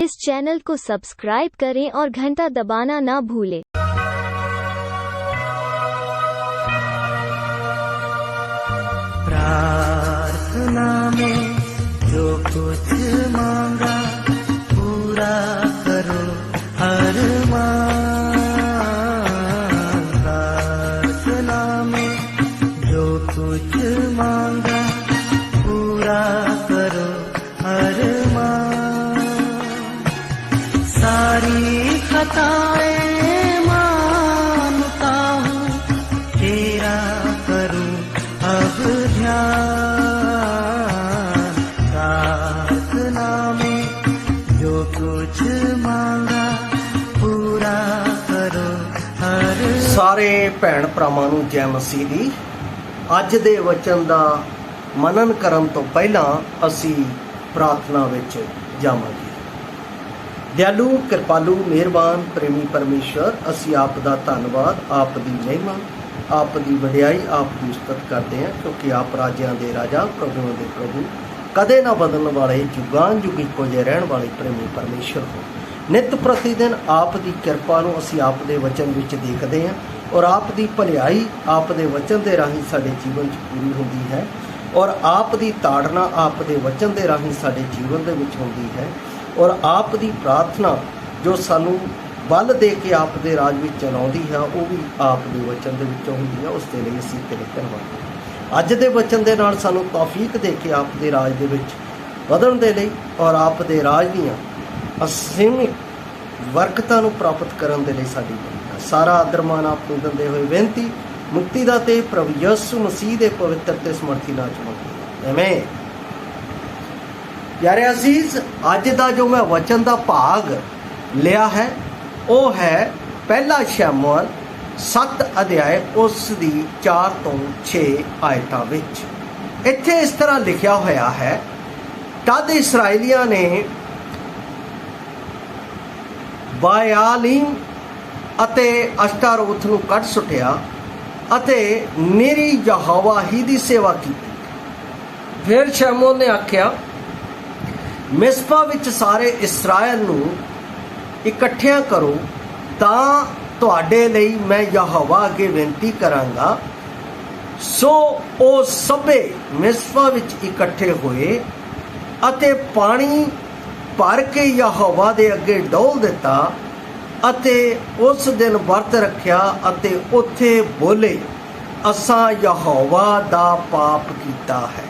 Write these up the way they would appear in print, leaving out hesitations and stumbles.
इस चैनल को सब्सक्राइब करें और घंटा दबाना ना भूलें। प्रार्थना में जो कुछ मांगा पूरा करो हर मांग। प्रार्थना में जो कुछ मांगा पूरा करो हर मांग। सारी खताएं मानता हूँ तेरा करूँ अब ध्यान। प्रार्थना में जो कुछ मांगा पूरा करो हर। सारे भैन भरावां नूं जय मसीह दी। अज दे वचन दा मनन करन तो पहला असी प्रार्थना विच जावांगे। दयालु कृपालु मेहरबान प्रेमी परमेश्वर, असी आप दा धन्नवाद, आप दी महिमा, आप दी वडियाई, आप दी उस्तत करते हैं, क्योंकि आप राजियां दे राजा प्रभुओं दे प्रभु, कदे ना बदलण वाले, जुगां जुग इक्को जिहे रहण वाले प्रेमी परमेश्वर हो। नित प्रतिदिन आप दी किरपा नूं असी आप दे वचन विच देखदे हैं और आप दी भलाई आप दे वचन दे राहीं साडे जीवन च पूरी हुंदी है और आप दी ताड़ना आप दे वचन दे राहीं साडे जीवन दे विच हुंदी है और आप दी प्रार्थना जो सानू बल दे के आप दे राज विच चलाउंदी है वो भी आप दे वचन दे विचों हुंदी है। उस दे लई असीं तेरे धन्नवाद। अज दे वचन दे नाल सानू तौफीक दे के आप दे राज दे विच वधण दे लई और आप दे राज दीआं असीमित बरकतां नूं प्राप्त करन दे लई साडी सारा आदर मान आप नूं दिंदे होए बेनती मुक्ति दाते प्रभु यीशु मसीह दे पवित्र ते समर्थी नाम च मंगदे हां, आमीन। प्यारे अजीज, अज दा जो मैं वचन दा भाग लिया है वो है पहला शमूएल 7 अध्याय उस दी 4 तो 6 आयतां विच। इत्थे इस तरह लिखिया होया है, तद इसराइलियां ने बायालीम अते अश्तारोथ नूं कढ सुटिया अते निरी यहोवा ही दी सेवा की। फिर शमूएल ने आख्या, मिस्पा विच सारे इसराइल नूं इकट्ठियां करो तां तुहाडे लई मैं यहोवा अगे बेनती करांगा। सो ओ सबे मिस्पा विच इकट्ठे होए अते पानी भर के यहोवा दे अगे डोल दिता अते उस दिन वर्त रखिया अते उत्थे बोले, असां यहोवा दा पाप कीता है।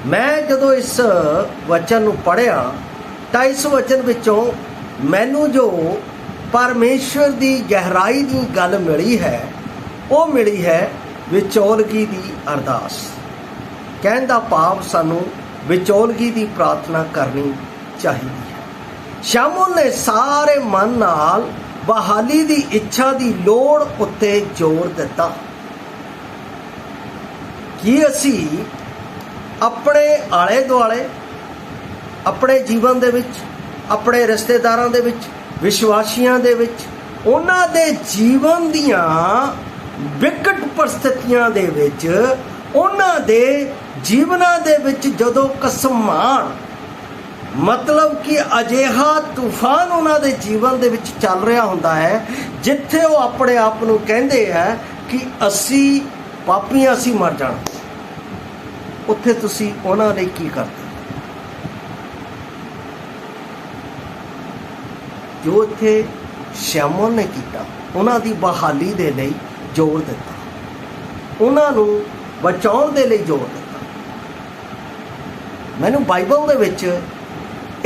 मैं जदों इस वचन नूं पढ़िया तां इस वचन विचों मैनू जो परमेश्वर दी गहराई दी गल मिली है वो मिली है विचोलगी दी अरदास। कहण दा भाव सानू विचोलगी दी प्रार्थना करनी चाहिए है। शमूएल ने सारे मन नाल बहाली दी इच्छा दी लोड़ उत्ते जोर दिता कि असी अपने आले दुआले अपने जीवन दे विच अपने रिश्तेदारां दे विच विश्वासियां दे विच उन्हां दे जीवन दियां विकट परिस्थितियां दे विच उन्हां दे जीवनां दे विच जदों कसमान मतलब कि अजिहा तूफान उन्हां दे जीवन दे विच चल रहा हुंदा है जिथे वो अपने आप नूं कहंदे है कि असी पापी असी मर जाना, उत्थे तुसी उन्हां लई की करदे? जो इत्थे शमूएल ने कीता उन्हां दी बहाली दे लई जोर दिता, उन्हां नूं बचाउण दे लई जोर दिता। मैनूं बाइबल दे विच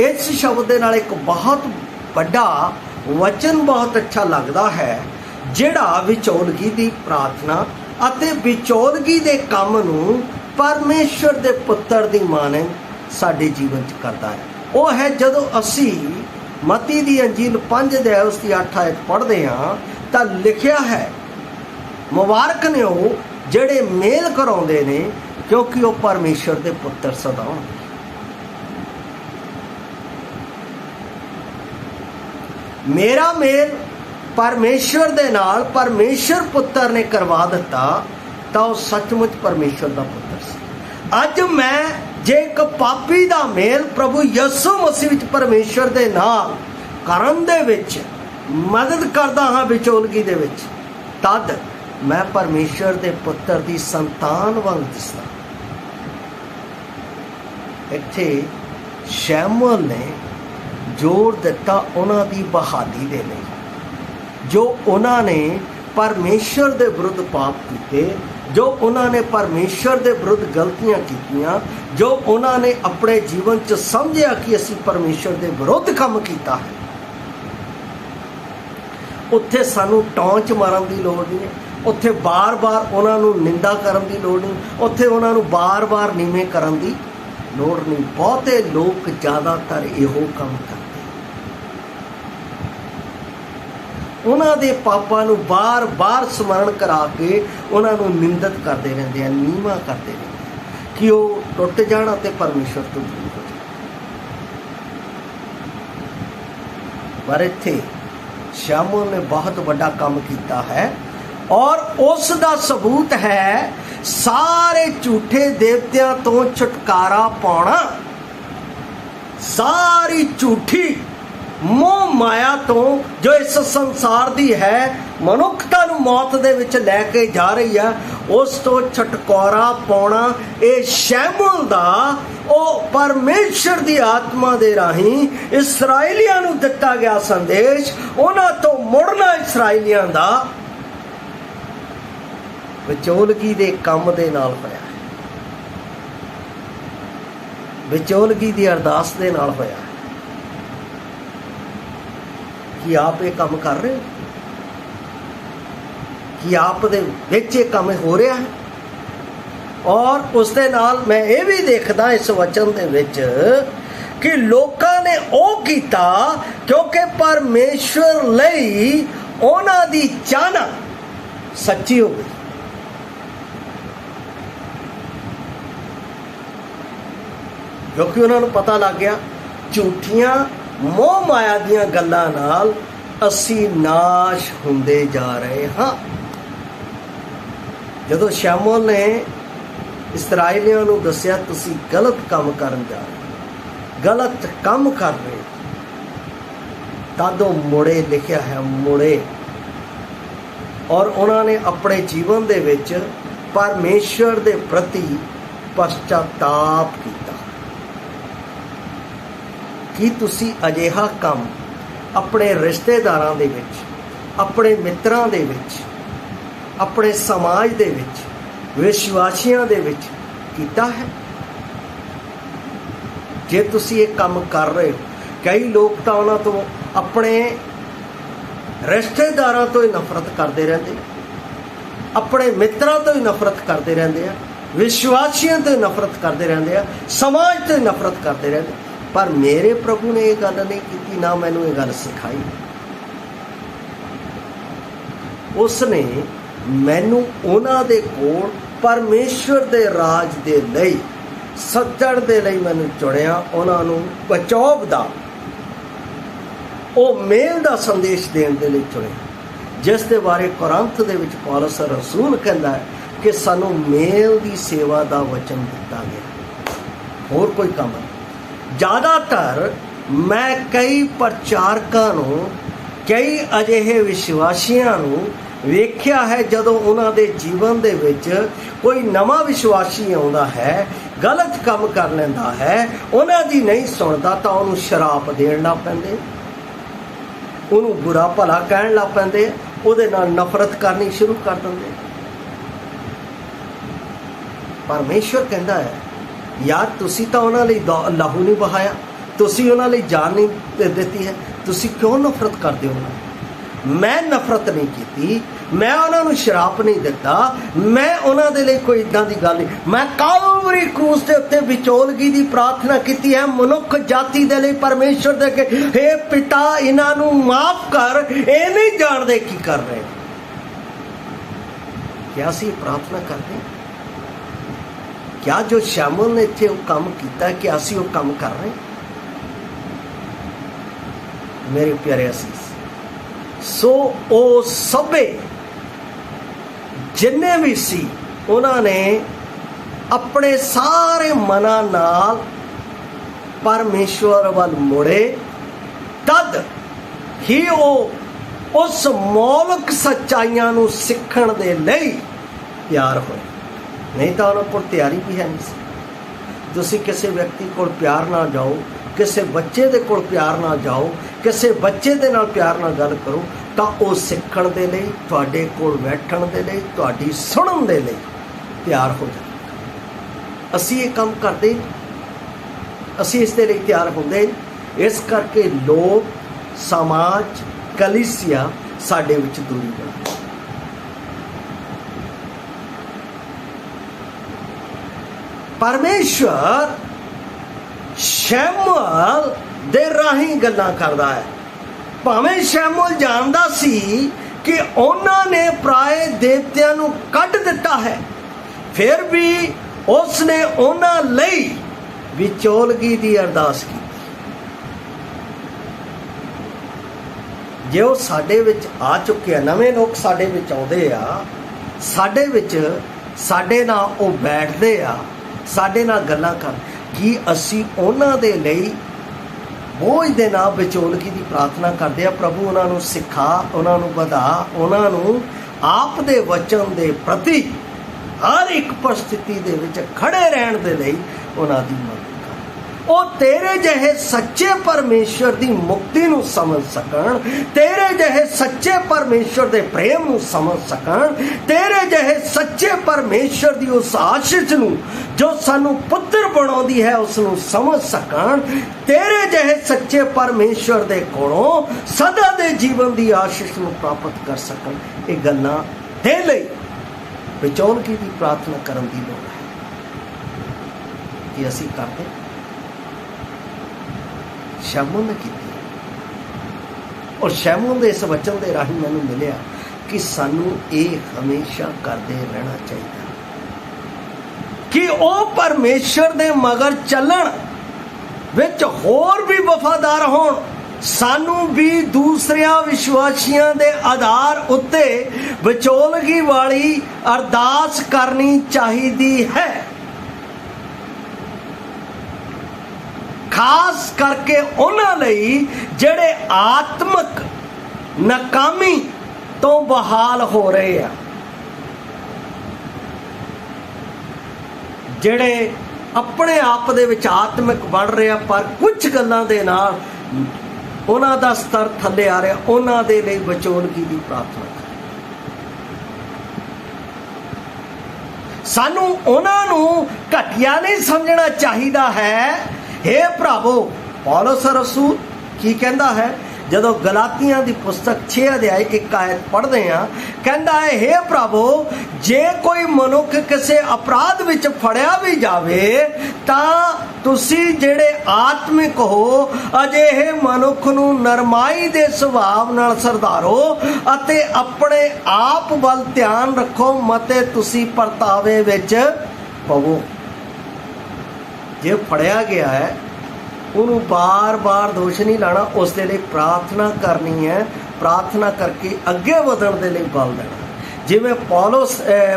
इस शब्द दे नाल एक बहुत बड़ा वचन बहुत अच्छा लगता है जिहड़ा विचोलगी दी प्रार्थना अते विचोलगी दे काम नूं परमेश्वर दे पुत्र दी माने साडे जीवन च करता है। वो है जदों असी मती दी अंजील 5 अध्याय उसकी 8 आयत पढ़ते हाँ तां लिखिया है, मुबारक ने वो जिहड़े मेल कराउंदे ने क्योंकि वो परमेश्वर दे पुत्र सदा होणगे। मेरा मेल परमेश्वर दे नाल परमेश्वर पुत्र ने करवा दिता तां वो सचमुच परमेश्वर दा पुत्र सी। अज मैं जे एक पापी दा मेल प्रभु यसु मसीह विच परमेश्वर दे नाल करन दे विच मदद करदा हां विचोलगी दे विच, तद मैं परमेश्वर दे पुत्र दी संतान वांग दिसदा। इत्थे शैमुअल ने जोर दिता उन्हां दी बहाली दे लई, जो उन्होंने परमेश्वर के विरुद्ध पाप किए, जो उन्होंने परमेश्वर के विरुद्ध गलतियां कीतियां, जो उन्होंने अपने जीवन च समझिया कि असी परमेश्वर के विरुद्ध काम किया है। उत्थे सानू टौंच मारन की लोड़ नहीं है, उत्थे बार बार उन्होंने निंदा करन की लोड़ नहीं, उत्थे उन्होंने बार बार नीवें करन की लोड़ नहीं। बहुते लोग ज़्यादातर इहो काम करते, उन्हां दे पापां नूं बार बार स्मरण करा के उन्होंने निंदित करते रहते हैं, नीवा करते रहते हैं कि वो टुट जाना ते परमेश्वर तो दूर हो जाए। पर इत्थे शमूएल ने बहुत बड़ा काम किया है और उस दा सबूत है सारे झूठे देवतियां तो छुटकारा पाना, सारी झूठी मोह माया तो जो इस संसार दी है मनुखता नूं मौत दे विच लैके जा रही है, उस तो छुटकारा पाना ये शैमुएल दा ओ परमेश्वर दी आत्मा दे राही इसराइलियां नूं दिता गया संदेश, उन्हां तो मुड़ना इसराइलियां दा विचोलगी दे काम दे नाल होया, विचोलगी दी अरदास दे नाल होया कि आप ये काम कर रहे हो, कि आप दे विच ये काम हो रहा है। और उस दे नाल मैं ये भी देखदा इस वचन दे विच कि लोकां ने ओ कीता क्योंकि परमेश्वर लई उन्हां दी चाहना सच्ची हो गई। क्योंकि उन्होंने पता लग गया झूठियां मोह माया दियां गल्लां नाल असी नाश हुंदे जा रहे हाँ। जदों शमूएल ने इसराइलियां नूं दस्सिया तुसी गलत काम करन जा रहे, गलत काम कर रहे, तदों मुड़े लिखिया है मुड़े, और उन्होंने अपने जीवन दे विच परमेश्वर दे प्रति पश्चाताप किया कि तुसी अजिहा काम अपने रिश्तेदारां दे विच, अपने मित्रां दे विच, अपने समाज दे विच, विश्वासियां दे विच कीता है। जे तुसी ये काम कर रहे हो, कई लोग तो उन्हां तो अपने रिश्तेदारां तो ही नफरत करते रहते, अपने मित्रां तो ही नफरत करते रहते हैं, विश्वासियों तो ही नफरत करते रहते हैं, समाज तो ही नफरत करते रहते, पर मेरे प्रभु ने यह गल नहीं की, ना मैनू ये गल सिखाई। उसने मैनू उन्हां दे कोल परमेश्वर दे राज दे लई सੱਜਣ दे लई मैनू चुनिया, उन्हां नू बचाव दा ओ मेल दा संदेश देण दे लई चुनिया, जिस दे बारे कुरंथ दे विच पौलुस रसूल कहंदा है कि सानू मेल दी सेवा दा वचन दिता गया, होर कोई काम नहीं। ज़्यादातर मैं कई प्रचारकां नूं, कई अजिहे विश्वासियां नूं वेख्या है, जदों उन्हां दे जीवन दे विच कोई नवा विश्वासी आउंदा है, गलत काम कर लैंदा है, उन्हां दी नहीं सुणदा तां उहनूं शराप देण लग पैंदे, उहनूं बुरा भला कहण लग पैंदे, उहदे नाल नफरत करनी शुरू कर दिंदे। परमेश्वर कहंदा है यार तुसी तो उन्हां लई लहू नहीं बहाया, तुसी उन्हां लई जान नहीं दिती है, तुसी क्यों नफरत करदे हो? मैं नफरत नहीं की, मैं उन्हां नूं शराप नहीं दिता, मैं उन्हां दे लई कोई इदां दी गल नहीं, मैं कालवरी क्रूस दे उत्ते विचोलगी दी प्रार्थना कीती है मनुख जाति दे लई परमेश्वर दे के, हे पिता इन्हां नूं माफ कर, ये नहीं जानदे की कर रहे। क्या असीं प्रार्थना करदे? क्या जो शमूएल ने इत्थे वो काम किया कि असीं वो काम कर रहे? मेरे प्यारे असीस, सो ओ सबे जिन्ने भी सी उन्होंने ਆਪਣੇ ਸਾਰੇ ਮਨਾਂ ਨਾਲ ਪਰਮੇਸ਼ਵਰ ਵੱਲ ਮੁੜੇ, ਤਦ ਹੀ ਉਹ ਉਸ ਮੌਲਿਕ ਸੱਚਾਈਆਂ ਨੂੰ ਸਿੱਖਣ ਦੇ ਲਈ ਤਿਆਰ ਹੋਏ। ਨਹੀਂ ਤਾਂ ਉਹਨਾਂ ਕੋਲ ਤਿਆਰੀ ਵੀ ਹੈ ਨਹੀਂ ਸੀ। ਤੁਸੀਂ ਕਿਸੇ ਵਿਅਕਤੀ ਕੋਲ ਪਿਆਰ ਨਾਲ ਜਾਓ, ਕਿਸੇ ਬੱਚੇ ਦੇ ਕੋਲ ਪਿਆਰ ਨਾਲ ਜਾਓ, ਕਿਸੇ ਬੱਚੇ ਦੇ ਨਾਲ ਪਿਆਰ ਨਾਲ ਗੱਲ ਕਰੋ, ਤਾਂ ਉਹ ਸਿੱਖਣ ਦੇ ਲਈ, ਤੁਹਾਡੇ ਕੋਲ ਬੈਠਣ ਦੇ ਲਈ, ਤੁਹਾਡੀ ਸੁਣਨ ਦੇ ਲਈ ਤਿਆਰ ਹੋ ਜਾਵੇ। ਅਸੀਂ ਇਹ ਕੰਮ ਕਰਦੇ, ਅਸੀਂ ਇਸ ਦੇ ਲਈ ਤਿਆਰ ਹੁੰਦੇ। ਇਸ ਕਰਕੇ ਲੋਕ, ਸਮਾਜ, ਕਲੀਸਿਆ ਸਾਡੇ ਵਿੱਚ ਦੂਰੀ ਬਣਾ। ਪਰਮੇਸ਼ਵਰ ਸ਼ੈਮੂਅਲ ਦੇ ਰਾਹੀਂ ਗੱਲਾਂ ਕਰਦਾ ਹੈ। ਭਾਵੇਂ ਸ਼ੈਮੂਅਲ ਜਾਣਦਾ ਸੀ ਕਿ ਉਹਨਾਂ ਨੇ ਪਰਾਏ ਦੇਵਤਿਆਂ ਨੂੰ ਕੱਢ ਦਿੱਤਾ ਹੈ, ਫਿਰ ਵੀ ਉਸ ਨੇ ਉਹਨਾਂ ਲਈ ਵਿਚੋਲਗੀ ਦੀ ਅਰਦਾਸ ਕੀਤੀ। ਜੇ ਉਹ ਸਾਡੇ ਵਿੱਚ ਆ ਚੁੱਕੇ ਆ, ਨਵੇਂ ਲੋਕ ਸਾਡੇ ਵਿੱਚ ਆਉਂਦੇ ਆ, ਸਾਡੇ ਵਿੱਚ, ਸਾਡੇ ਨਾਲ ਉਹ ਬੈਠਦੇ ਆ, ਸਾਡੇ ਨਾਲ ਗੱਲਾਂ ਕਰ, ਕੀ ਅਸੀਂ ਉਹਨਾਂ ਦੇ ਲਈ ਬੋਝ ਦੇ ਨਾਲ ਵਿਚੋਲਗੀ ਦੀ ਪ੍ਰਾਰਥਨਾ ਕਰਦੇ ਆ? ਪ੍ਰਭੂ ਉਹਨਾਂ ਨੂੰ ਸਿਖਾ, ਉਹਨਾਂ ਨੂੰ ਵਧਾ, ਉਹਨਾਂ ਨੂੰ ਆਪ ਦੇ ਵਚਨ ਦੇ ਪ੍ਰਤੀ ਹਰ ਇੱਕ ਪਰਿਸਥਿਤੀ ਦੇ ਵਿੱਚ ਖੜੇ ਰਹਿਣ ਦੇ ਲਈ ਉਹਨਾਂ ਦੀ ਮਦਦ ਕਰ। ਉਹ ਤੇਰੇ ਜਿਹੇ ਸੱਚੇ ਪਰਮੇਸ਼ਵਰ ਦੀ ਮੁਕਤੀ ਨੂੰ ਸਮਝ ਸਕਣ, ਤੇਰੇ ਜਿਹੇ ਸੱਚੇ ਪਰਮੇਸ਼ਵਰ ਦੇ ਪ੍ਰੇਮ ਨੂੰ ਸਮਝ ਸਕਣ, ਤੇਰੇ ਜਿਹੇ ਸੱਚੇ ਪਰਮੇਸ਼ਵਰ ਦੀ ਉਸ ਆਸ਼ੀਸ਼ ਨੂੰ ਜੋ ਸਾਨੂੰ ਪੁੱਤਰ ਬਣਾਉਂਦੀ ਹੈ ਉਸ ਨੂੰ ਸਮਝ ਸਕਣ, ਤੇਰੇ ਜਿਹੇ ਸੱਚੇ ਪਰਮੇਸ਼ਵਰ ਦੇ ਕੋਲੋਂ ਸਦਾ ਦੇ ਜੀਵਨ ਦੀ ਆਸ਼ੀਸ਼ ਨੂੰ ਪ੍ਰਾਪਤ ਕਰ ਸਕਣ। ਇਹ ਗੱਲਾਂ ਦੇ ਲਈ ਵਿਚੋਲਗੀ ਦੀ ਪ੍ਰਾਰਥਨਾ ਕਰਨ ਦੀ ਲੋੜ ਹੈ। ਕਿ ਅਸੀਂ ਕਰਦੇ? ਸ਼ੈਮੂਅਲ ਨੇ ਕੀਤੀ। ਔਰ ਸ਼ੈਮੂਅਲ ਦੇ ਇਸ ਵਚਨ ਦੇ ਰਾਹੀਂ ਮੈਨੂੰ ਮਿਲਿਆ ਕਿ ਸਾਨੂੰ ਇਹ ਹਮੇਸ਼ਾ ਕਰਦੇ ਰਹਿਣਾ ਚਾਹੀਦਾ ਕਿ ਉਹ ਪਰਮੇਸ਼ਰ ਦੇ ਮਗਰ ਚੱਲਣ ਵਿੱਚ ਹੋਰ ਵੀ ਵਫਾਦਾਰ ਹੋਣ। ਸਾਨੂੰ ਵੀ ਦੂਸਰਿਆਂ ਵਿਸ਼ਵਾਸੀਆਂ ਦੇ ਆਧਾਰ ਉੱਤੇ ਵਿਚੋਲਗੀ ਵਾਲੀ ਅਰਦਾਸ ਕਰਨੀ ਚਾਹੀਦੀ ਹੈ, ਖਾਸ ਕਰਕੇ ਉਹਨਾਂ ਲਈ ਜਿਹੜੇ ਆਤਮਿਕ ਨਾਕਾਮੀ ਤੋਂ ਬਹਾਲ ਹੋ ਰਹੇ ਆ, ਜਿਹੜੇ ਆਪਣੇ ਆਪ ਦੇ ਵਿੱਚ ਆਤਮਿਕ ਬਣ ਰਹੇ ਆ ਪਰ ਕੁਝ ਗੱਲਾਂ ਦੇ ਨਾਲ ਉਹਨਾਂ ਦਾ ਸਤਰ ਥੱਲੇ ਆ ਰਿਹਾ। ਉਹਨਾਂ ਦੇ ਲਈ ਵਿਚੋਲਗੀ ਦੀ ਪ੍ਰਾਰਥਨਾ ਕਰ। ਸਾਨੂੰ ਉਹਨਾਂ ਨੂੰ ਘਟੀਆ ਨਹੀਂ ਸਮਝਣਾ ਚਾਹੀਦਾ ਹੈ। हे ਭਰਾਵੋ, ਪੌਲਸ ਰਸੂਲ ਕੀ ਕਹਿੰਦਾ ਹੈ? ਜਦੋਂ ਗਲਾਤੀਆਂ ਦੀ ਪੁਸਤਕ 6 ਅਧਿਆਇ 1 ਆਇਤ ਪੜ੍ਹਦੇ ਹਾਂ, ਕਹਿੰਦਾ ਹੈ, हे ਭਰਾਵੋ, ਜੇ ਕੋਈ ਮਨੁੱਖ ਕਿਸੇ ਅਪਰਾਧ ਵਿੱਚ ਫੜਿਆ ਵੀ ਜਾਵੇ ਤਾਂ ਤੁਸੀਂ ਜਿਹੜੇ ਆਤਮਿਕ ਹੋ, ਅਜਿਹੇ ਮਨੁੱਖ ਨੂੰ ਨਰਮਾਈ ਦੇ ਸੁਭਾਅ ਨਾਲ ਸਰਦਾਰੋ ਅਤੇ ਆਪਣੇ ਆਪ ਵੱਲ ਧਿਆਨ ਰੱਖੋ, ਮਤੇ ਤੁਸੀਂ ਪਰਤਾਵੇ ਵਿੱਚ ਪਵੋ। ਜੇ ਫੜਿਆ ਗਿਆ ਹੈ ਉਹਨੂੰ ਬਾਰ-ਬਾਰ ਦੋਸ਼ ਨਹੀਂ ਲਾਣਾ, ਉਸ ਦੇ ਲਈ ਪ੍ਰਾਰਥਨਾ ਕਰਨੀ ਹੈ, ਪ੍ਰਾਰਥਨਾ ਕਰਕੇ ਅੱਗੇ ਵਧਣ ਦੇ ਲਈ ਬਲ ਦੇਣਾ। ਜਿਵੇਂ ਪੌਲਸ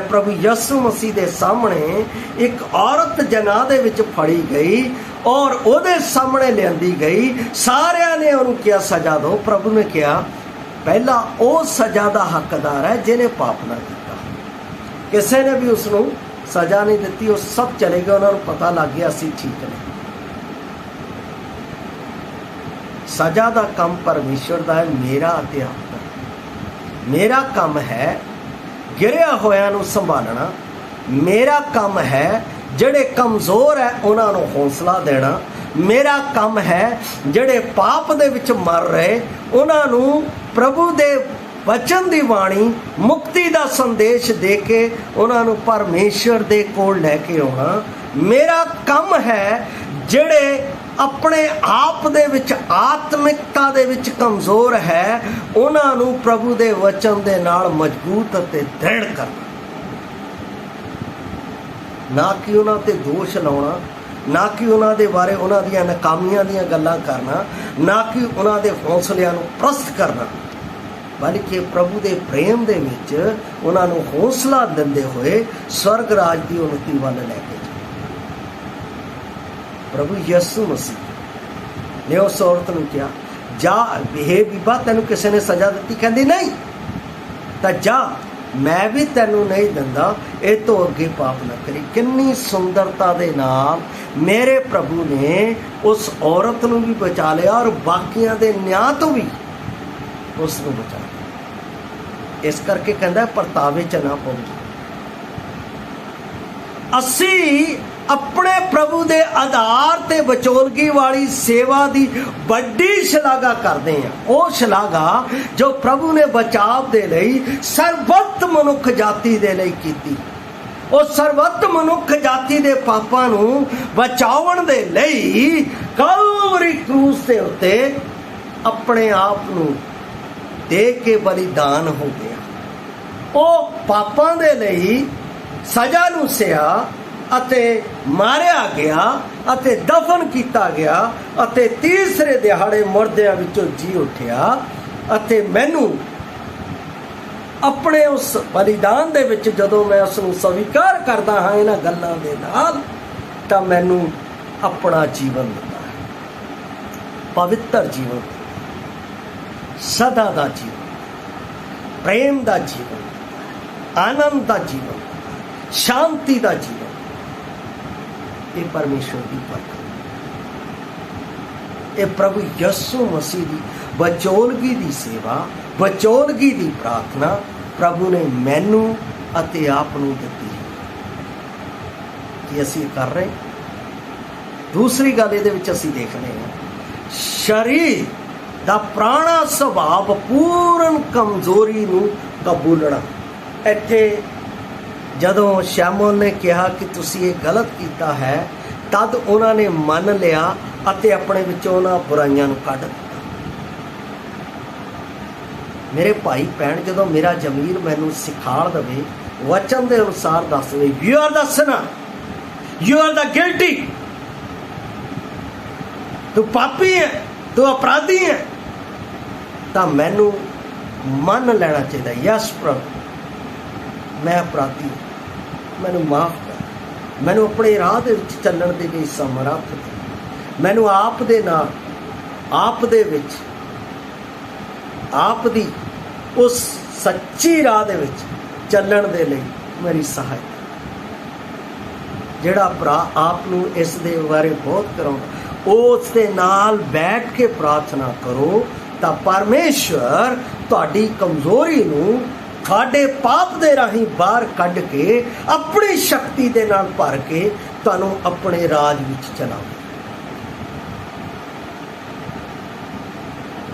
ਪ੍ਰਭੂ ਯਿਸੂ ਮਸੀਹ ਦੇ ਸਾਹਮਣੇ ਇੱਕ ਔਰਤ ਜਨਾਹ ਦੇ ਵਿੱਚ ਫੜੀ ਗਈ ਔਰ ਉਹਦੇ ਸਾਹਮਣੇ ਲਿਆਂਦੀ ਗਈ, ਸਾਰਿਆਂ ਨੇ ਉਹਨੂੰ ਕਿਹਾ ਸਜ਼ਾ ਦਿਓ। ਪ੍ਰਭੂ ਨੇ ਕਿਹਾ ਪਹਿਲਾਂ ਉਹ ਸਜ਼ਾ ਦਾ ਹੱਕਦਾਰ ਹੈ ਜਿਹਨੇ ਪਾਪ ਨਾ ਕੀਤਾ। ਕਿਸੇ ਨੇ ਵੀ ਉਸ ਨੂੰ ਸਜ਼ਾ ਨਹੀਂ ਦਿੱਤੀ, ਉਹ ਸਭ ਚਲੇ ਗਏ। ਉਹਨਾਂ ਨੂੰ ਪਤਾ ਲੱਗ ਗਿਆ ਅਸੀਂ ਠੀਕ ਨੇ। ਸਜ਼ਾ ਦਾ ਕੰਮ ਪਰਮੇਸ਼ਵਰ ਦਾ ਹੈ, ਮੇਰਾ ਅਤੇ ਆਪਣਾ। ਮੇਰਾ ਕੰਮ ਹੈ ਗਿਰਿਆ ਹੋਇਆਂ ਨੂੰ ਸੰਭਾਲਣਾ। ਮੇਰਾ ਕੰਮ ਹੈ ਜਿਹੜੇ ਕਮਜ਼ੋਰ ਹੈ ਉਹਨਾਂ ਨੂੰ ਹੌਸਲਾ ਦੇਣਾ। ਮੇਰਾ ਕੰਮ ਹੈ ਜਿਹੜੇ ਪਾਪ ਦੇ ਵਿੱਚ ਮਰ ਰਹੇ ਉਹਨਾਂ ਨੂੰ ਪ੍ਰਭੂ ਦੇ ਵਚਨ ਦੀ ਬਾਣੀ, ਮੁਕਤੀ ਦਾ ਸੰਦੇਸ਼ ਦੇ ਕੇ ਉਹਨਾਂ ਨੂੰ ਪਰਮੇਸ਼ਵਰ ਦੇ ਕੋਲ ਲੈ ਕੇ ਆਉਣਾ। ਮੇਰਾ ਕੰਮ ਹੈ ਜਿਹੜੇ ਆਪਣੇ ਆਪ ਦੇ ਵਿੱਚ ਆਤਮਿਕਤਾ ਦੇ ਵਿੱਚ ਕਮਜ਼ੋਰ ਹੈ ਉਹਨਾਂ ਨੂੰ ਪ੍ਰਭੂ ਦੇ ਵਚਨ ਦੇ ਨਾਲ ਮਜ਼ਬੂਤ ਅਤੇ ਦ੍ਰਿੜ ਕਰਨਾ। ਨਾ ਕਿ ਉਹਨਾਂ ਤੇ ਦੋਸ਼ ਲਾਉਣਾ, ਨਾ ਕਿ ਉਹਨਾਂ ਦੇ ਬਾਰੇ ਉਹਨਾਂ ਦੀਆਂ ਨਾਕਾਮੀਆਂ ਦੀਆਂ ਗੱਲਾਂ ਕਰਨਾ, ਨਾ ਕਿ ਉਹਨਾਂ ਦੇ ਹੌਸਲਿਆਂ ਨੂੰ ਪ੍ਰਸਤ ਕਰਨਾ, ਬਲਕਿ ਪ੍ਰਭੂ ਦੇ ਪ੍ਰੇਮ ਦੇ ਵਿੱਚ ਉਹਨਾਂ ਨੂੰ ਹੌਸਲਾ ਦਿੰਦੇ ਹੋਏ ਸਵਰਗ ਰਾਜ ਦੀ ਉਨਤੀ ਵੱਲ ਲੈ ਕੇ ਜਾਣਾ। प्रभु यीशु मसीह ने उस औरत नूं कहा, जा हे बीबा, तैनूं किसी ने सज़ा दी? कहती नहीं। तो जा, मैं भी तैनूं नहीं दिंदा, इह तो अगे पाप ना करी। कितनी सुंदरता दे नाल मेरे प्रभु ने उस औरत नूं भी बचा लिया और बाकियां दे न्याय तो भी उस नूं बचा लिया। इस करके कहंदा परतावे च ना पवो। असी अपने प्रभु दे आधार ते विचोलगी वाली सेवा दी बड़ी शलाघा करते हैं। वो शलाघा जो प्रभु ने बचाव दे लई सर्वत मनुख जाति दे लई कीती। वो सर्वत मनुख जाति दे पापां नूं बचाउण दे लई कलवरी क्रूस दे उत्ते अपने आप नूं दे के बलिदान हो गया। वो पापां दे लई सज़ा नूं सिया अते मारिया गया अते दफन किया गया अते तीसरे दिहाड़े मुर्दियां विचों जी उठिया अते मैनू अपने उस बलिदान दे विच जदों मैं उसनूं स्वीकार करदा हाँ इन्हां गल्लां दे नाल, तां मैनू अपना जीवन दिता है, पवित्र जीवन, सदा दा जीवन, प्रेम दा जीवन, आनंद दा जीवन, शांति दा जीवन। ये परमेश्वर की बरकत, ये प्रभु यीशु मसीह की बचोलगी की सेवा, बचोलगी की प्रार्थना प्रभु ने मैनू अते आप नूं दित्ती कि असीं कर रहे। दूसरी गल इहदे विच असीं देखने हैं, शरीर दा पुराना सुभाव पूर्ण कमजोरी नूं कबूलना। इत्थे जदों शैमोन ने कहा कि तुसी ये गलत किया है, तद उन्होंने मन लिया अते अपने विचों उन्हां बुराइयां नूं कढ दिता। मेरे भाई भैन, जदों मेरा जमीर मैनू सिखाड़ दवे, वचन के अनुसार दस दे, you are the sinner, you are the guilty, तू पापी है, तू अपराधी है, तो मैनू मन लेना चाहिए, यस प्रभु मैं अपराधी, मैनू माफ कर, मैनू अपने राह दे विच चलण दे लई समर्थ दे, मैनू आप दे नाल, आप दे विच, आप दी उस सच्ची राह दे विच चलण दे लई मेरी सहायता। जिहड़ा भरा आप नूं इस दे बारे बहुत कराउंदा, उस दे नाल बैठ के प्रार्थना करो, तां परमेश्वर तुहाडी कमजोरी नूं तुहाडे पाप दे राही बाहर कढ के अपनी शक्ति दे नाल भर के तुहानूं अपने राज विच चलाओ,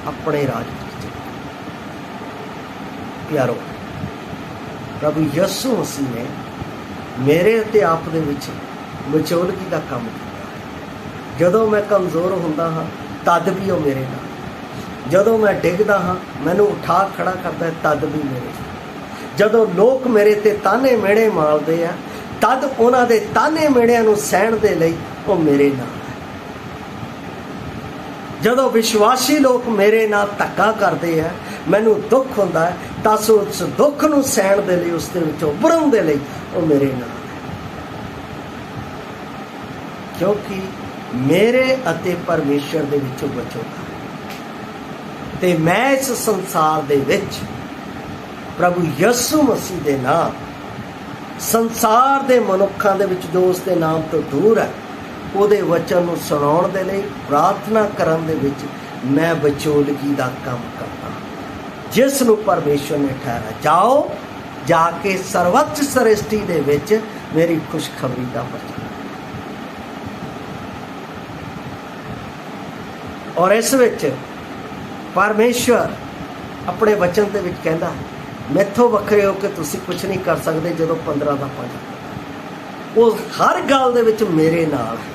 अपने राज विच चलाओ। प्यारो, प्रभु यीशु मसीह ने मेरे ते आप दे विच विचोलगी दा काम कीता। जदों मैं कमज़ोर हुंदा हाँ तद भी वो मेरे नाल, जदों मैं डिगदा हाँ मैनू उठा खड़ा करता है तद भी मेरे नाल, जदों लोग मेरे ते ताने मेड़े मारते हैं तद उन्हां दे ताने मेड़िਆਂ नूं सहण दे लई वो मेरे नाल है। जदों विश्वासी लोग मेरे नाल धक्का करते हैं, मैनू दुख हुंदा है, तां उस दुख नूं सहण दे लई, उस दे विचों उभरन दे लई वो मेरे नाल है। क्योंकि मेरे अते परमेश्वर दे विचों बचोगा ते मैं इस संसार दे विच प्रभु यीशु मसीह दे नाम, संसार दे मनुखां दे विच जो उसके नाम तो दूर है, उहदे वचन नूं सुणाउण दे लई, प्रार्थना करन दे विच मैं विचोलगी दा काम करदा, जिस नूं परमेश्वर ने ठहराया। जाओ जाके सर्वोच्च सृष्टि दे विच मेरी खुशखबरी दा प्रचार। और इस विच परमेश्वर अपने वचन दे विच कहंदा, मैथों वखरे हो के तुसी कुछ नहीं कर सकते। जदों 15 का 5 वो हर गल दे विच मेरे नाल है,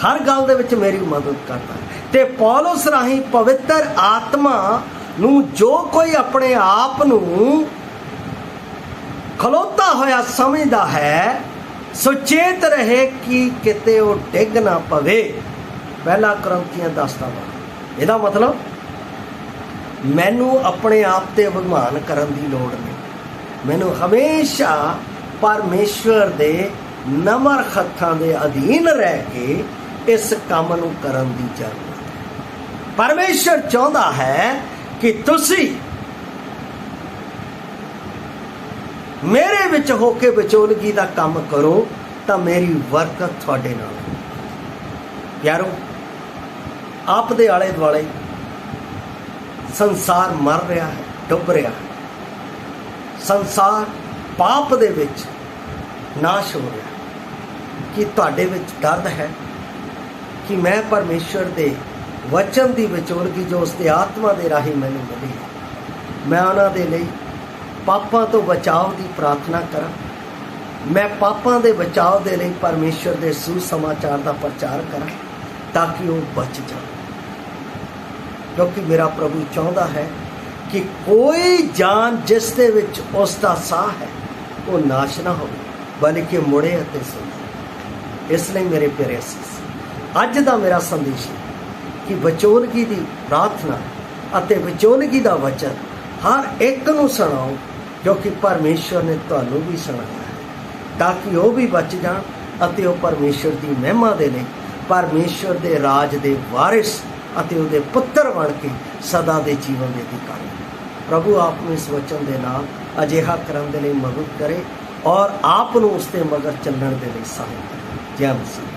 हर गल दे विच मेरी मदद करता है। ते पौलुस राही पवित्र आत्मा नूं जो कोई अपने आप नूं खलोता होया समझदा है, सुचेत रहे कि किते वो डिग ना पवे। पहला कुरिन्थियां 10:12। इहदा मतलब मैनू अपने आप ते अभिमान करन दी लोड़ नहीं, मैनू हमेशा परमेश्वर दे नमर हत्थां दे अधीन रह के इस काम नूं करन दी जरूरत है। परमेश्वर चाहुंदा है कि तुसी मेरे विच होके विचोलगी दा काम करो तां मेरी बरकत तुहाडे नाल है। यारो, आप दे आले दुआले संसार मर रहा है, डुब रहा है। संसार पाप दे विच नाश हो रहा है। कि तुहाडे विच दर्द है कि मैं परमेश्वर दे वचन दी विचोलगी जो उसके आत्मा दे राही मैनूं मिली है, मैं उन्हां दे लई पापां तो बचाव की प्रार्थना करा, मैं पापां दे बचाव दे लई परमेश्वर दे सुसमाचार का प्रचार करा ताकि वो बच जाए। क्योंकि मेरा प्रभु चाहता है कि कोई जान जिस दे विच उसका साह है वो नाश ना हो बल्कि मुड़े अते सुधरे। इसलिए मेरे प्यारे असीस अज दा मेरा संदेश है कि विचोलगी की प्रार्थना अते विचोलगी का वचन हर एक नूं सुणाओ, क्योंकि परमेश्वर ने तुहानूं भी सुनाया है ताकि वो भी बच जाण अते वो परमेश्वर की महिमा दे लई परमेश्वर दे राज दे वारिस अते उहदे पुत्र बन के सदा दे जीवन दे अधिकारी। प्रभु आपनूं इस वचन दे नाल अजिहा करन दे लई मदद करे और आप नूं उसते मगर चलण दे लई सहायता करे। जय मसीह।